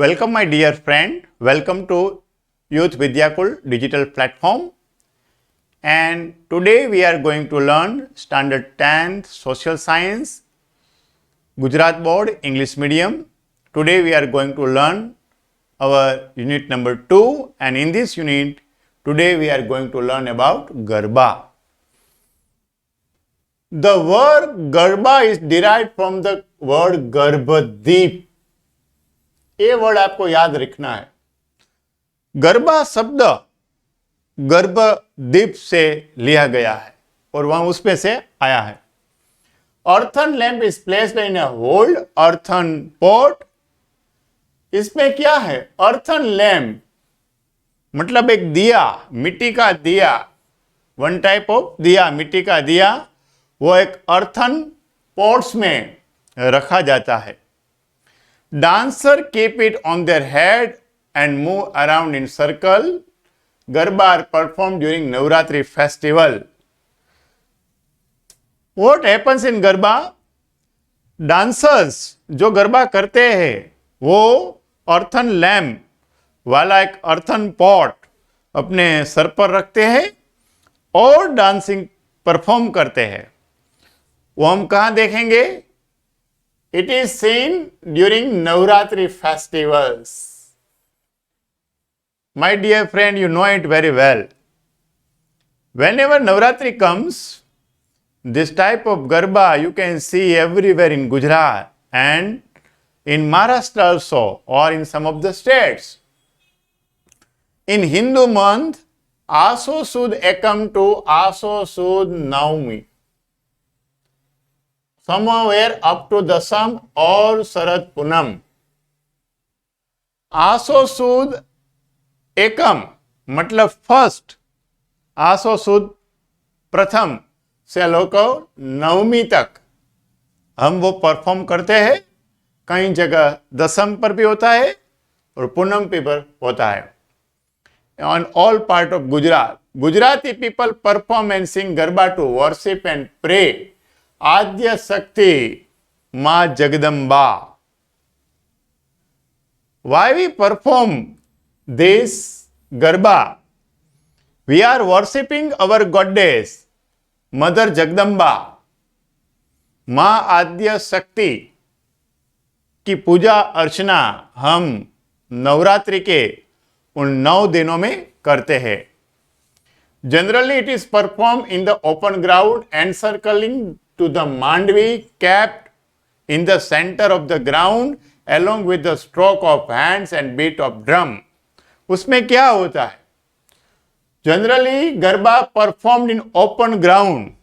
Welcome my dear friend, welcome to Youth Vidyakul digital platform, and today we are going to learn standard 10th social science, Gujarat board English medium. Today we are going to learn our unit number 2, and in this unit today we are going to learn about Garba. The word Garba is derived from the word Garbhadeep. ये word आपको याद रखना है। गरबा शब्द गर्भदीप से लिया गया है और वह उसमें से आया है। Earthen lamp is placed in a old earthen pot. इसमें क्या है? अर्थन लैम्प मतलब एक दिया, मिट्टी का दिया, वन टाइप ऑफ दिया, मिट्टी का दिया, वो एक अर्थन पॉट्स में रखा जाता है। Dancer keep it on their head and move around in circle. Garba are performed during Navratri festival. What happens in Garba? Dancers जो गरबा करते हैं वो अर्थन लैम्प वाला एक अर्थन पॉट अपने सर पर रखते हैं और डांसिंग परफॉर्म करते हैं। वो हम कहाँ देखेंगे? It is seen during Navratri festivals. My dear friend, you know it very well. Whenever Navratri comes, this type of Garba you can see everywhere in Gujarat and in Maharashtra also, or in some of the states. In Hindu month, Aso Sud Ekam to Aso Sud Navami. Somewhere up to Dasam or Sarad Punam. आसो सूद एकम मतलब first, आसो सूद प्रथम से लेकर नवमी तक हम वो perform करते हैं। कई जगह दसम पर भी होता है और पूनम पर होता है। On all part of Gujarat, Gujarati people perform and sing garba to worship and pray Adya Shakti मां Jagdamba. Why we perform this Garba? We are worshipping our goddess, Mother Jagdamba. मां आद्य शक्ति की पूजा अर्चना हम नवरात्रि के उन 9 दिनों में करते हैं। Generally, it is performed in the open ground encircling to the mandvi kept in the center of the ground along with the stroke of hands and beat of drum. उसमें क्या होता है? Generally, Garba performed in open ground.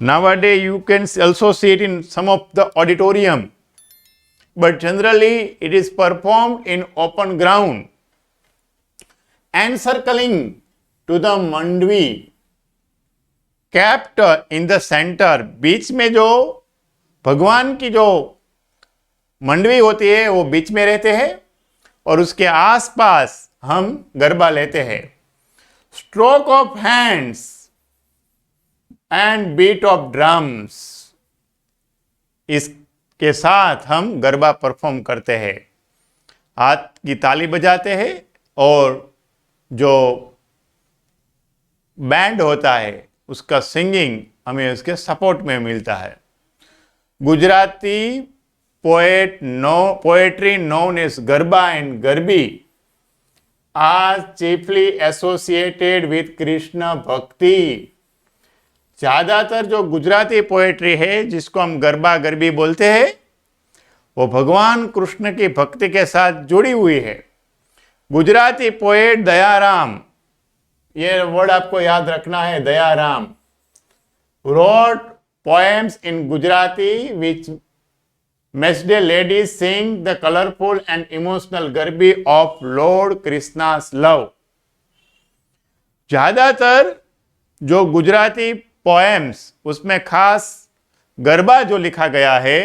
Nowadays, you can also see it in some of the auditorium. But generally, it is performed in open ground, encircling to the mandvi kept in the center. बीच में जो भगवान की जो मंडवी होती है वो बीच में रहते हैं और उसके आसपास हम गरबा लेते हैं। Stroke of hands and beat of drums, इसके साथ हम गरबा परफॉर्म करते हैं। हाथ की ताली बजाते हैं और जो बैंड होता है उसका सिंगिंग हमें उसके सपोर्ट में मिलता है। Gujarati poetry known as garba and garbi are chiefly associated with Krishna bhakti. ज्यादातर जो गुजराती पोएट्री है जिसको हम गरबा गरबी बोलते हैं वो भगवान कृष्ण की भक्ति के साथ जुड़ी हुई है। गुजराती पोएट दयाराम, ये वर्ड आपको याद रखना है, Dayaram wrote poems in Gujarati which made ladies sing the colorful and emotional garbi of Lord Krishna's love. ज्यादातर जो गुजराती पोएम्स उसमें खास गरबा जो लिखा गया है,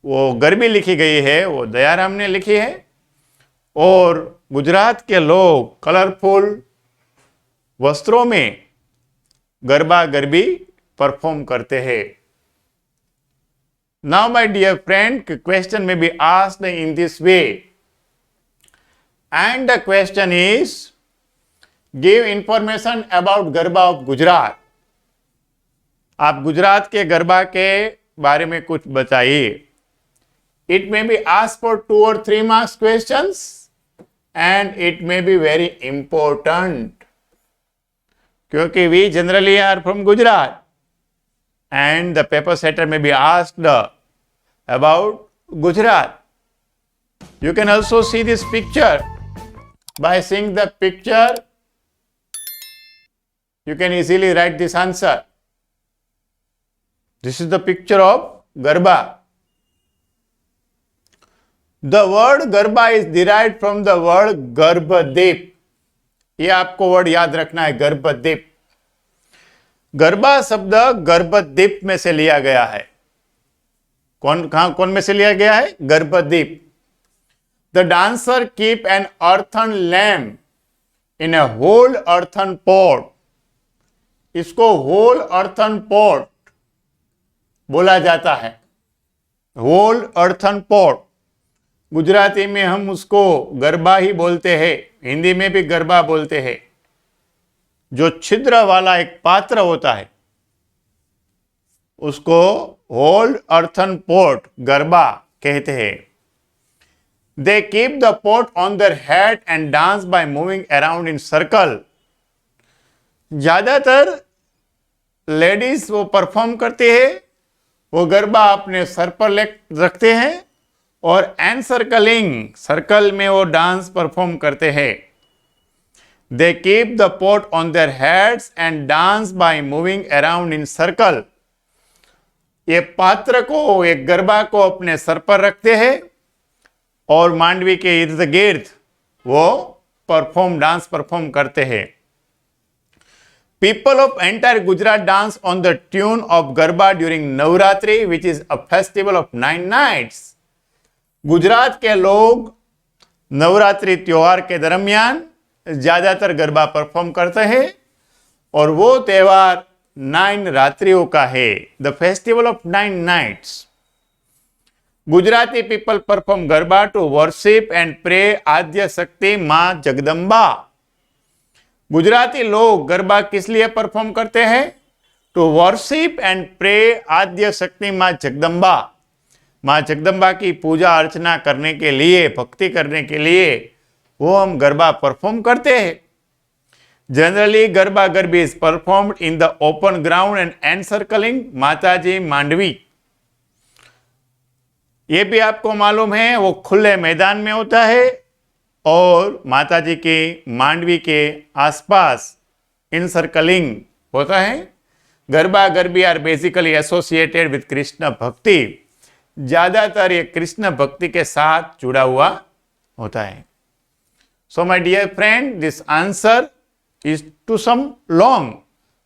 वो गरबी लिखी गई है, वो दयाराम ने लिखी है और गुजरात के लोग कलरफुल वस्त्रों में गरबा गरबी परफॉर्म करते हैं। Now my dear friend, question may be asked in this way and the question is give information about Garba of Gujarat. आप गुजरात के गरबा के बारे में कुछ बताइए. It may be asked for 2 or 3 marks questions and it may be very important क्योंकि we generally are from Gujarat and the paper setter may be asked about Gujarat. You can also see this picture. By seeing the picture, you can easily write this answer. This is the picture of Garba. The word Garba is derived from the word Garbhadeep. ये आपको word याद रखना है, गर्भद्वीप. गरबा शब्द गर्भद्वीप में से लिया गया है. कौन में से लिया गया है? गर्भद्वीप. The dancer keep an earthen lamp in a whole earthen pot. इसको whole earthen pot बोला जाता है. whole earthen pot. गुजराती में हम उसको गरबा ही बोलते हैं, हिंदी में भी गरबा बोलते हैं. जो छिद्र वाला एक पात्र होता है उसको होल अर्थन पोट गरबा कहते हैं. They keep the pot on their head and dance by moving around in circle. ज्यादातर लेडीज वो परफॉर्म करते हैं, वो गरबा अपने सर पर रखते हैं और एनसर्कलिंग सर्कल में वो डांस परफॉर्म करते हैं. They keep the pot on their heads and dance by moving around in circle. ये पात्र को, एक गरबा को अपने सर पर रखते हैं और मांडवी के इर्द गिर्द वो डांस परफॉर्म करते हैं. People of entire Gujarat dance on the tune of Garba during Navratri, which is a festival of 9 nights. Gujarat के लोग नवरात्रि त्योहार के दरमियान ज्यादातर गरबा परफॉर्म करते हैं और वो त्योहार 9 रात्रियों का है. The festival of 9 nights. Gujarati people perform garba to worship and pray Adya Shakti मां जगदम्बा. गुजराती लोग गरबा किस लिए परफॉर्म करते हैं? To worship and pray Adya Shakti मां जगदम्बा. मां जगदम्बा की पूजा अर्चना करने के लिए, भक्ति करने के लिए वो हम गरबा परफॉर्म करते हैं. Generally Garba Garbi is performed in the open ground and encircling माताजी मांडवी. ये भी आपको मालूम है वो खुले मैदान में होता है और माताजी के मांडवी के आसपास एनसर्कलिंग होता है. Garba garbi are basically associated with Krishna bhakti. ज्यादातर ये कृष्ण भक्ति के साथ जुड़ा हुआ होता है. So my dear friend, this answer is to some long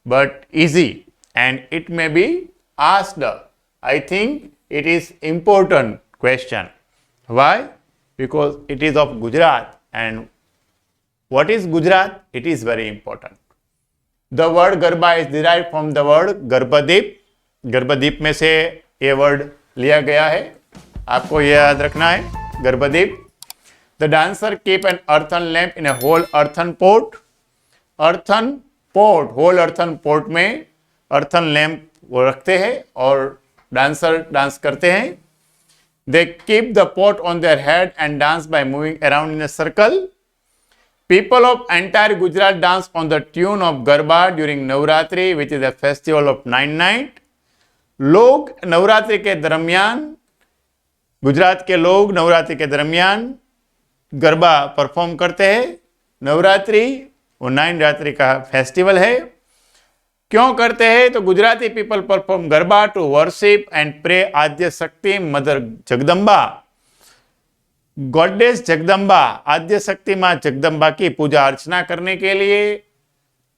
but easy and it may be asked. I think it is important question. Why? Because it is of Gujarat and what is Gujarat? It is very important. The word Garba is derived from the word Garbhadeep. गर्भद्वीप में से ये word लिया गया है, आपको ये याद रखना है, गर्भद्वीप. The dancer keep an earthen lamp in a whole earthen pot. Earthen pot, whole earthen pot में earthen lamp वो रखते हैं और डांसर डांस करते हैं. They keep the pot on their head and dance by moving around in a circle. People of entire Gujarat dance on the tune of Garba during Navratri, which is a festival of 9 nights. लोग नवरात्रि के दरमियान, गुजरात के लोग नवरात्रि के दरमियान garba perform करते हैं. नवरात्रि वो 9 रात्रि का फेस्टिवल है. क्यों करते हैं? तो Gujarati people perform garba to worship and pray Adya Shakti mother Jagdamba. Goddess Jagdamba, आद्य शक्ति मां जगदम्बा की पूजा अर्चना करने के लिए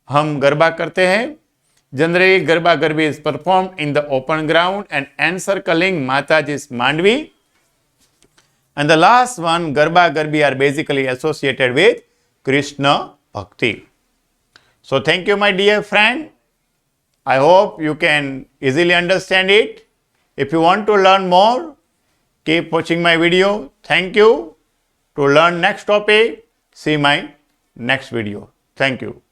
हम गरबा करते हैं. Generally Garba Garbi is performed in the open ground and encircling Mataji's Mandvi. And the last one, Garba Garbi are basically associated with Krishna Bhakti. So thank you my dear friend. I hope you can easily understand it. If you want to learn more, keep watching my video. Thank you. To learn next topic, see my next video. Thank you.